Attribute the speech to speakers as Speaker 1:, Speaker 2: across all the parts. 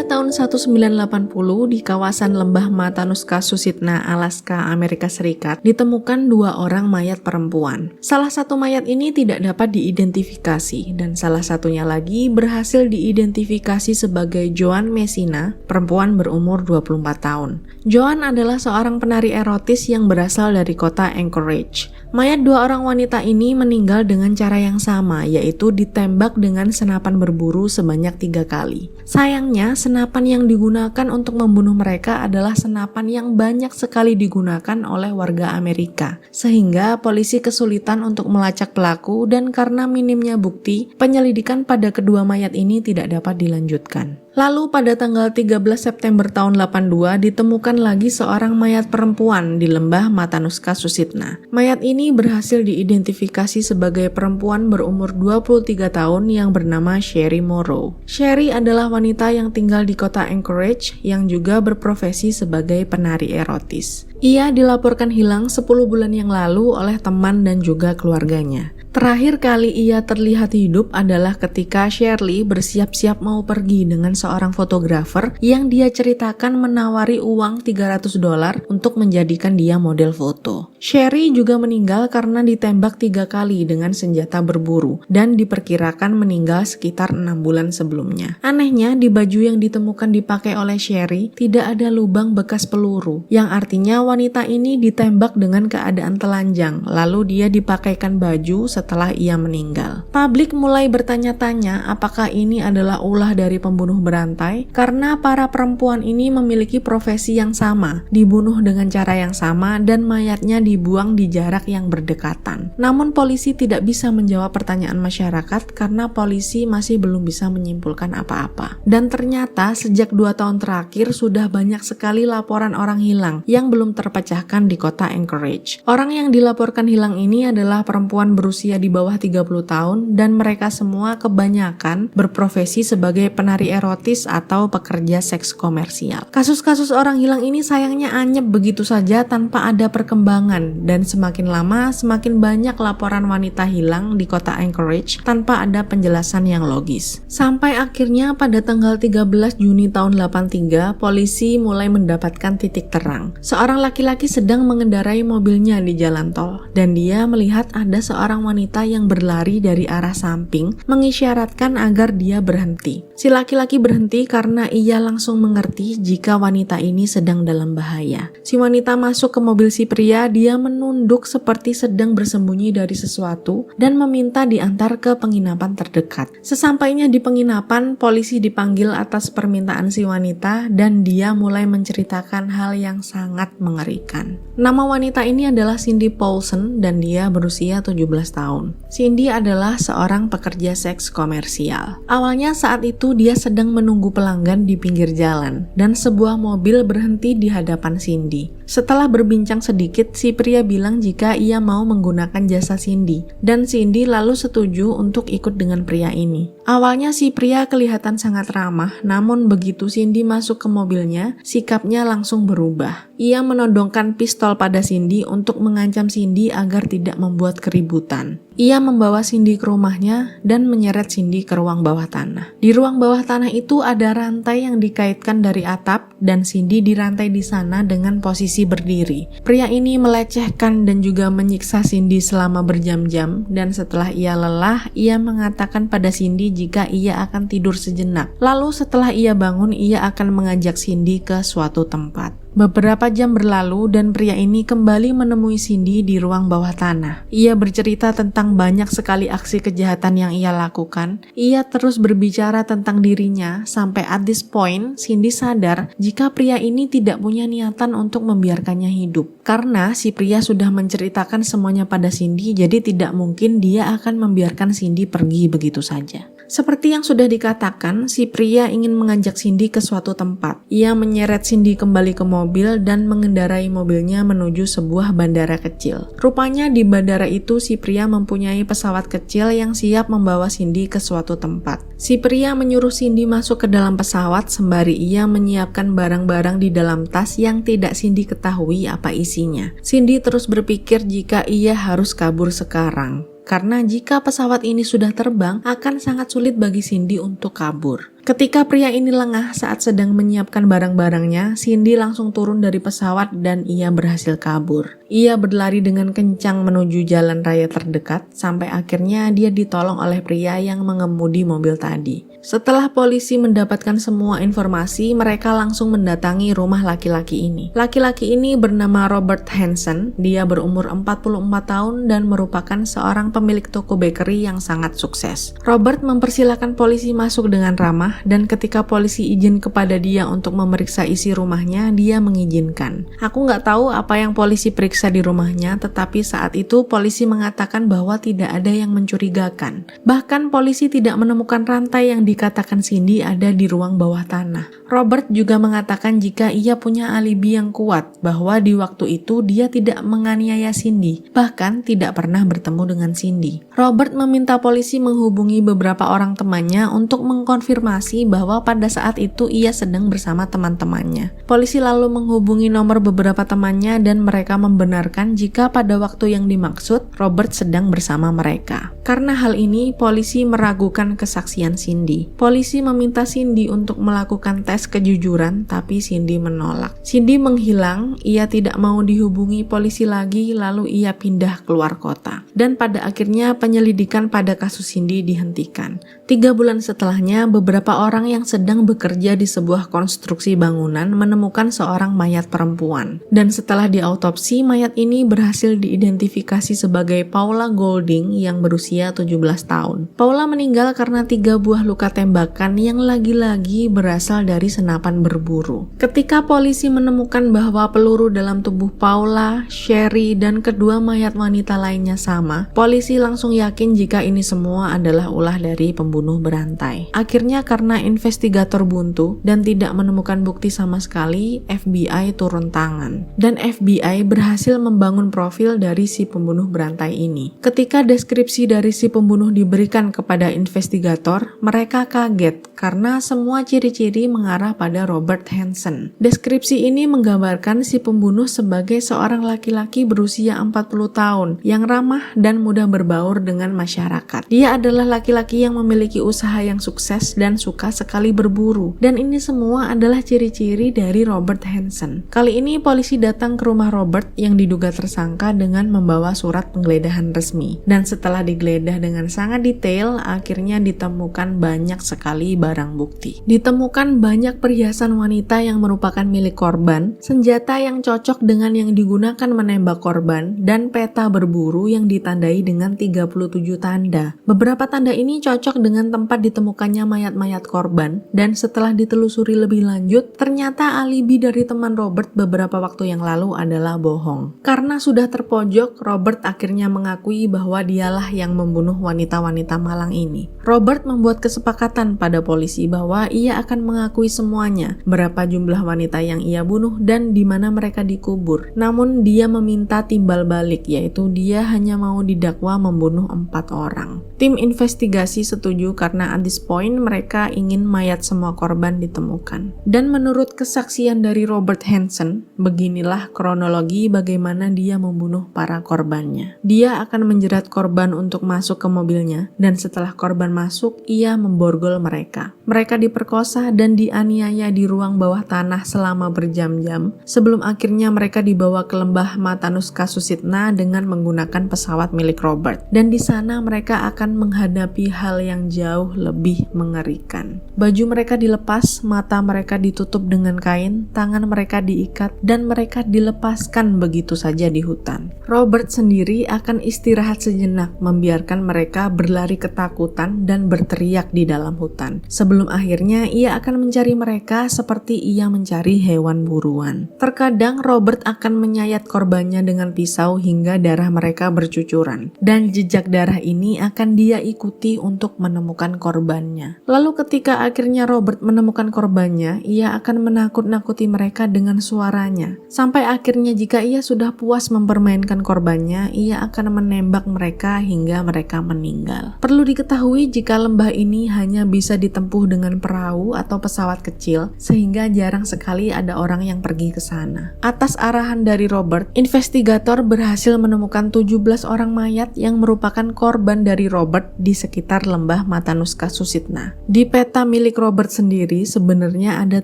Speaker 1: tahun 1980 di kawasan lembah Matanuska Susitna, Alaska, Amerika Serikat, ditemukan 2 orang mayat perempuan. Salah satu mayat ini tidak dapat diidentifikasi dan salah satunya lagi berhasil diidentifikasi sebagai Joan Messina, perempuan berumur 24 tahun. Joan adalah seorang penari erotis yang berasal dari kota Anchorage. Mayat 2 orang wanita ini meninggal dengan cara yang sama, yaitu ditembak dengan senapan berburu sebanyak 3 kali. Sayangnya, senapan yang digunakan untuk membunuh mereka adalah senapan yang banyak sekali digunakan oleh warga Amerika, sehingga polisi kesulitan untuk melacak pelaku dan karena minimnya bukti, penyelidikan pada kedua mayat ini tidak dapat dilanjutkan. Lalu pada tanggal 13 September tahun 82 ditemukan lagi seorang mayat perempuan di lembah Matanuska Susitna. Mayat ini berhasil diidentifikasi sebagai perempuan berumur 23 tahun yang bernama Sherry Morrow. Sherry adalah wanita yang tinggal di kota Anchorage yang juga berprofesi sebagai penari erotis. Ia dilaporkan hilang 10 bulan yang lalu oleh teman dan juga keluarganya. Terakhir kali ia terlihat hidup adalah ketika Shirley bersiap-siap mau pergi dengan seorang fotografer yang dia ceritakan menawari uang $300 untuk menjadikan dia model foto. Sherry juga meninggal karena ditembak 3 kali dengan senjata berburu dan diperkirakan meninggal sekitar 6 bulan sebelumnya. Anehnya, di baju yang ditemukan dipakai oleh Sherry tidak ada lubang bekas peluru, yang artinya wanita ini ditembak dengan keadaan telanjang, lalu dia dipakaikan baju setelah ia meninggal. Publik mulai bertanya-tanya apakah ini adalah ulah dari pembunuh berantai karena para perempuan ini memiliki profesi yang sama, dibunuh dengan cara yang sama dan mayatnya dibuang di jarak yang berdekatan. Namun polisi tidak bisa menjawab pertanyaan masyarakat karena polisi masih belum bisa menyimpulkan apa-apa. Dan ternyata sejak 2 tahun terakhir sudah banyak sekali laporan orang hilang yang belum terpecahkan di kota Anchorage. Orang yang dilaporkan hilang ini adalah perempuan berusia di bawah 30 tahun dan mereka semua kebanyakan berprofesi sebagai penari erotis atau pekerja seks komersial. Kasus-kasus orang hilang ini sayangnya anyep begitu saja tanpa ada perkembangan dan semakin lama semakin banyak laporan wanita hilang di kota Anchorage tanpa ada penjelasan yang logis. Sampai akhirnya pada tanggal 13 Juni tahun 83 polisi mulai mendapatkan titik terang. Seorang laki-laki sedang mengendarai mobilnya di jalan tol dan dia melihat ada seorang wanita yang berlari dari arah samping mengisyaratkan agar dia berhenti. Si laki-laki berhenti karena ia langsung mengerti jika wanita ini sedang dalam bahaya. Si wanita masuk ke mobil si pria, dia menunduk seperti sedang bersembunyi dari sesuatu dan meminta diantar ke penginapan terdekat. Sesampainya di penginapan, polisi dipanggil atas permintaan si wanita dan dia mulai menceritakan hal yang sangat mengerikan. Nama wanita ini adalah Cindy Paulson dan dia berusia 17 tahun. Cindy adalah seorang pekerja seks komersial. Awalnya saat itu dia sedang menunggu pelanggan di pinggir jalan dan sebuah mobil berhenti di hadapan Cindy. Setelah berbincang sedikit, si pria bilang jika ia mau menggunakan jasa Cindy dan Cindy lalu setuju untuk ikut dengan pria ini. Awalnya si pria kelihatan sangat ramah, namun begitu Cindy masuk ke mobilnya, sikapnya langsung berubah. Ia menodongkan pistol pada Cindy untuk mengancam Cindy agar tidak membuat keributan. Ia membawa Cindy ke rumahnya dan menyeret Cindy ke ruang bawah tanah. Di ruang bawah tanah itu ada rantai yang dikaitkan dari atap dan Cindy dirantai di sana dengan posisi berdiri. Pria ini melecehkan dan juga menyiksa Cindy selama berjam-jam dan setelah ia lelah, ia mengatakan pada Cindy jika ia akan tidur sejenak. Lalu setelah ia bangun, ia akan mengajak Cindy ke suatu tempat. Beberapa jam berlalu dan pria ini kembali menemui Cindy di ruang bawah tanah. Ia bercerita tentang banyak sekali aksi kejahatan yang ia lakukan. Ia terus berbicara tentang dirinya sampai at this point Cindy sadar jika pria ini tidak punya niatan untuk membiarkannya hidup. Karena si pria sudah menceritakan semuanya pada Cindy, jadi tidak mungkin dia akan membiarkan Cindy pergi begitu saja. Seperti yang sudah dikatakan, si pria ingin mengajak Cindy ke suatu tempat. Ia menyeret Cindy kembali ke mobil dan mengendarai mobilnya menuju sebuah bandara kecil. Rupanya di bandara itu si pria mempunyai pesawat kecil yang siap membawa Cindy ke suatu tempat. Si pria menyuruh Cindy masuk ke dalam pesawat sembari ia menyiapkan barang-barang di dalam tas yang tidak Cindy ketahui apa isinya. Cindy terus berpikir jika ia harus kabur sekarang. karena jika pesawat ini sudah terbang, akan sangat sulit bagi Cindy untuk kabur. Ketika pria ini lengah saat sedang menyiapkan barang-barangnya, Cindy langsung turun dari pesawat dan ia berhasil kabur. Ia berlari dengan kencang menuju jalan raya terdekat, sampai akhirnya dia ditolong oleh pria yang mengemudi mobil tadi. Setelah polisi mendapatkan semua informasi, mereka langsung mendatangi rumah laki-laki ini. Laki-laki ini bernama Robert Hansen, dia berumur 44 tahun dan merupakan seorang pemilik toko bakery yang sangat sukses. Robert mempersilahkan polisi masuk dengan ramah, dan ketika polisi izin kepada dia untuk memeriksa isi rumahnya, dia mengizinkan. Aku nggak tahu apa yang polisi periksa di rumahnya, tetapi saat itu polisi mengatakan bahwa tidak ada yang mencurigakan. Bahkan polisi tidak menemukan rantai yang dikatakan Cindy ada di ruang bawah tanah. Robert juga mengatakan jika ia punya alibi yang kuat, bahwa di waktu itu dia tidak menganiaya Cindy, bahkan tidak pernah bertemu dengan Cindy. Robert meminta polisi menghubungi beberapa orang temannya untuk mengkonfirmasi bahwa pada saat itu ia sedang bersama teman-temannya. Polisi lalu menghubungi nomor beberapa temannya dan mereka membenarkan jika pada waktu yang dimaksud Robert sedang bersama mereka. Karena hal ini, polisi meragukan kesaksian Cindy. Polisi meminta Cindy untuk melakukan tes kejujuran, tapi Cindy menolak. Cindy menghilang, ia tidak mau dihubungi polisi lagi, lalu ia pindah keluar kota. Dan pada akhirnya penyelidikan pada kasus Cindy dihentikan. 3 bulan setelahnya, beberapa orang yang sedang bekerja di sebuah konstruksi bangunan menemukan seorang mayat perempuan. Dan setelah diautopsi, mayat ini berhasil diidentifikasi sebagai Paula Golding yang berusia 17 tahun. Paula meninggal karena 3 buah luka tembakan yang lagi-lagi berasal dari senapan berburu. Ketika polisi menemukan bahwa peluru dalam tubuh Paula, Sherry, dan kedua mayat wanita lainnya sama, polisi langsung yakin jika ini semua adalah ulah dari pembunuh berantai. Akhirnya karena investigator buntu dan tidak menemukan bukti sama sekali, FBI turun tangan. Dan FBI berhasil membangun profil dari si pembunuh berantai ini. Ketika deskripsi dari si pembunuh diberikan kepada investigator, mereka kaget karena semua ciri-ciri mengarah pada Robert Hansen. Deskripsi ini menggambarkan si pembunuh sebagai seorang laki-laki berusia 40 tahun yang ramah dan mudah berbaur dengan masyarakat. Dia adalah laki-laki yang memiliki usaha yang sukses dan suka sekali berburu. Dan ini semua adalah ciri-ciri dari Robert Hansen. Kali ini polisi datang ke rumah Robert yang diduga tersangka dengan membawa surat penggeledahan resmi. Dan setelah digeledah dengan sangat detail, akhirnya ditemukan banyak sekali barang bukti. Ditemukan banyak perhiasan wanita yang merupakan milik korban, senjata yang cocok dengan yang digunakan menembak korban, dan peta berburu yang ditandai dengan 37 tanda. Beberapa tanda ini cocok dengan tempat ditemukannya mayat-mayat korban, dan setelah ditelusuri lebih lanjut, ternyata alibi dari teman Robert beberapa waktu yang lalu adalah bohong. Karena sudah terpojok, Robert akhirnya mengakui bahwa dialah yang membunuh wanita-wanita malang ini. Robert membuat kesepakatan pada polisi bahwa ia akan mengakui semuanya, berapa jumlah wanita yang ia bunuh dan di mana mereka dikubur. Namun dia meminta timbal balik, yaitu dia hanya mau didakwa membunuh 4 orang. Tim investigasi setuju karena at this point mereka ingin mayat semua korban ditemukan. Dan menurut kesaksian dari Robert Hansen, beginilah kronologi bagaimana dia membunuh para korbannya. Dia akan menjerat korban untuk masuk ke mobilnya, dan setelah korban masuk, ia memborgol mereka. Mereka diperkosa dan dianiaya di ruang bawah tanah selama berjam-jam, sebelum akhirnya mereka dibawa ke lembah Matanuska Susitna dengan menggunakan pesawat milik Robert. Dan di sana mereka akan menghadapi hal yang jauh lebih mengerikan. Baju mereka dilepas, mata mereka ditutup dengan kain, tangan mereka diikat, dan mereka dilepaskan begitu saja di hutan. Robert sendiri akan istirahat sejenak, membiarkan mereka berlari ketakutan dan berteriak di dalam hutan. Sebelum akhirnya ia akan mencari mereka seperti ia mencari hewan buruan. Terkadang Robert akan menyayat korbannya dengan pisau hingga darah mereka bercucuran. Dan jejak darah ini akan dia ikuti untuk menemukan korbannya. Lalu ketika akhirnya Robert menemukan korbannya, ia akan menakut-nakuti mereka dengan suaranya. Sampai akhirnya jika ia sudah puas mempermainkan korbannya, ia akan menembak mereka hingga mereka meninggal. Perlu diketahui jika lembah ini hanya bisa ditempuh dengan perahu atau pesawat kecil, sehingga jarang sekali ada orang yang pergi ke sana. Atas arahan dari Robert, investigator berhasil menemukan 17 orang mayat yang merupakan korban dari Robert di sekitar lembah Matanuska Susitna. Di peta milik Robert sendiri, sebenarnya ada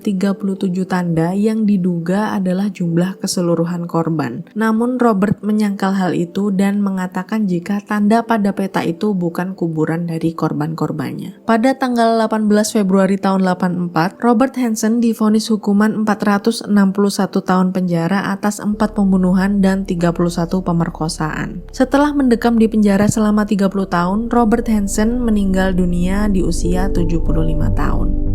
Speaker 1: 37 tanda yang diduga adalah jumlah keseluruhan korban. Namun Robert menyangkal hal itu dan mengatakan jika tanda pada peta itu bukan kuburan dari korban-korbannya. Pada tanggal 18 Februari tahun 84, Robert Hansen divonis hukuman 461 tahun penjara atas 4 pembunuhan dan 31 pemerkosaan. Setelah mendekam di penjara selama 30 tahun, Robert Hansen meninggal dunia di usia 75 tahun.